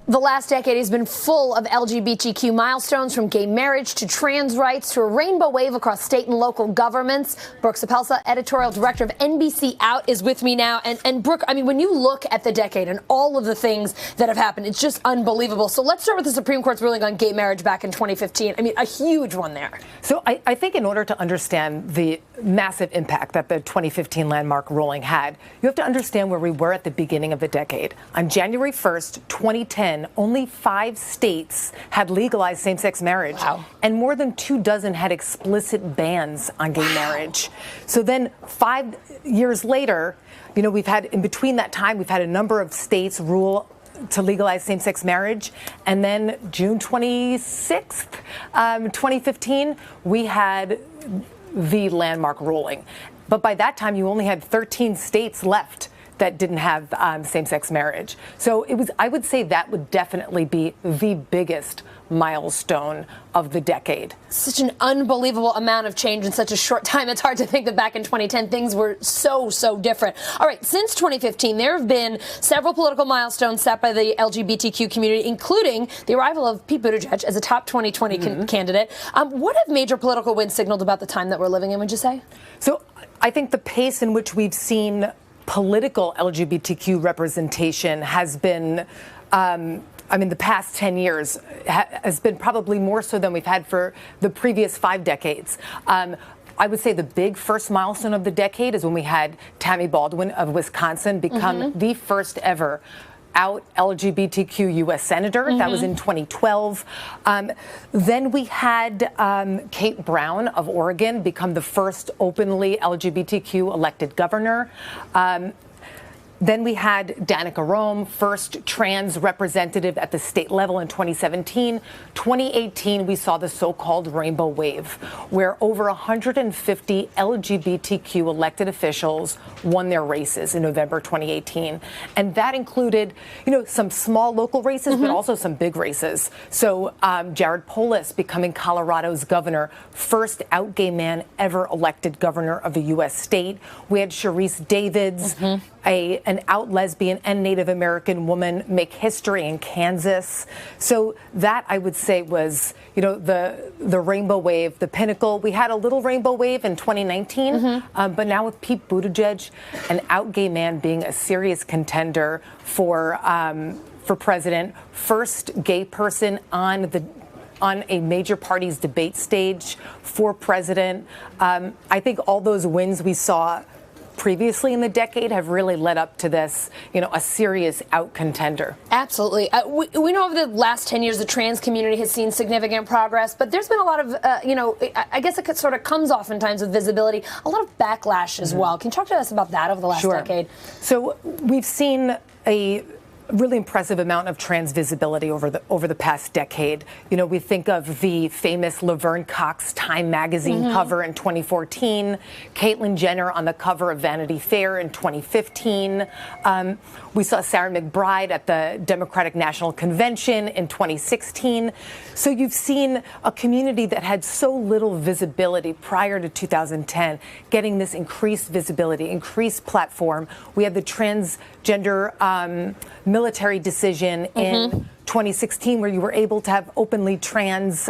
The last decade has been full of LGBTQ milestones, from gay marriage to trans rights to a rainbow wave across state and local governments. Brooke Sopelsa, editorial director of NBC Out, is with me now. And Brooke, I mean, when you look at the decade and all of the things that have happened, it's just unbelievable. So let's start with the Supreme Court's ruling on gay marriage back in 2015. I mean, a huge one there. So I think in order to understand the massive impact that the 2015 landmark ruling had, you have to understand where we were at the beginning of the decade. On January 1st, 2010, only 5 states had legalized same-sex marriage. Wow. And more than 24 had explicit bans on gay marriage. So then 5 years later, you know, we've had, in between that time, we've had a number of states rule to legalize same-sex marriage. And then June 26th, 2015, we had the landmark ruling. But by that time, you only had 13 states left that didn't have same-sex marriage. So I would say that would definitely be the biggest milestone of the decade. Such an unbelievable amount of change in such a short time. It's hard to think that back in 2010 things were so different. All right, since 2015, there have been several political milestones set by the LGBTQ community, including the arrival of Pete Buttigieg as a top 2020 candidate. What have major political wins signaled about the time that we're living in, would you say? So I think the pace in which we've seen political LGBTQ representation has been, the past 10 years has been probably more so than we've had for the previous 5 decades. I would say the big first milestone of the decade is when we had Tammy Baldwin of Wisconsin become the first ever out LGBTQ U.S. Senator. That was in 2012. Then we had Kate Brown of Oregon become the first openly LGBTQ elected governor. Then we had Danica Rome, first trans representative at the state level in 2017. 2018, we saw the so-called rainbow wave, where over 150 LGBTQ elected officials won their races in November 2018. And that included, some small local races, but also some big races. So Jared Polis becoming Colorado's governor, first out gay man ever elected governor of a U.S. state. We had Sharice Davids, an out lesbian and Native American woman, make history in Kansas. So that, I would say, was, the rainbow wave, the pinnacle. We had a little rainbow wave in 2019, but now with Pete Buttigieg, an out gay man, being a serious contender for president, first gay person on a major party's debate stage for president. I think all those wins we saw previously in the decade have really led up to this, a serious out contender. Absolutely. We know over the last 10 years the trans community has seen significant progress, but there's been a lot of, I guess it sort of comes oftentimes with visibility, a lot of backlash as well. Can you talk to us about that over the last decade? So we've seen a really impressive amount of trans visibility over the past decade. We think of the famous Laverne Cox Time magazine cover in 2014, Caitlyn Jenner on the cover of Vanity Fair in 2015. We saw Sarah McBride at the Democratic National Convention in 2016. So you've seen a community that had so little visibility prior to 2010 getting this increased visibility, increased platform. We had the transgender military decision in 2016, where you were able to have openly trans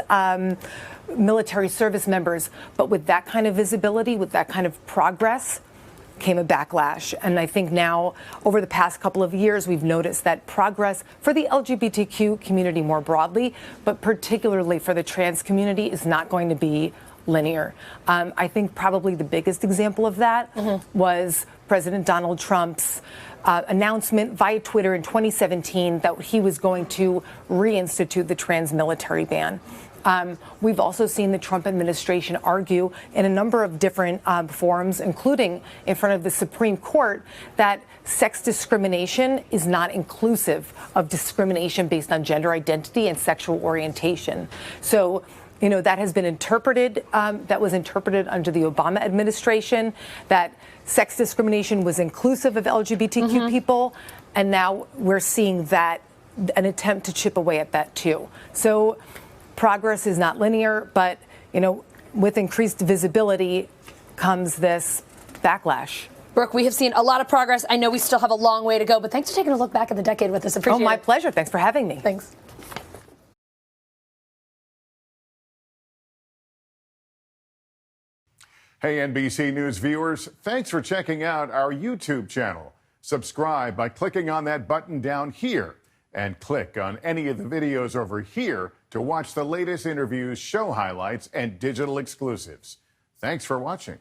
military service members. But with that kind of visibility, with that kind of progress, came a backlash. And I think now, over the past couple of years, we've noticed that progress for the LGBTQ community more broadly, but particularly for the trans community, is not going to be linear. I think probably the biggest example of that was President Donald Trump's announcement via Twitter in 2017 that he was going to reinstitute the trans military ban. We've also seen the Trump administration argue in a number of different forums, including in front of the Supreme Court, that sex discrimination is not inclusive of discrimination based on gender identity and sexual orientation. So, that has been interpreted, that was interpreted under the Obama administration, that sex discrimination was inclusive of LGBTQ people, and now we're seeing that, an attempt to chip away at that too. So progress is not linear, but, with increased visibility comes this backlash. Brooke, we have seen a lot of progress. I know we still have a long way to go, but thanks for taking a look back at the decade with us. Appreciate it. Oh, my pleasure. Thanks for having me. Thanks. Hey, NBC News viewers, thanks for checking out our YouTube channel. Subscribe by clicking on that button down here and click on any of the videos over here to watch the latest interviews, show highlights, and digital exclusives. Thanks for watching.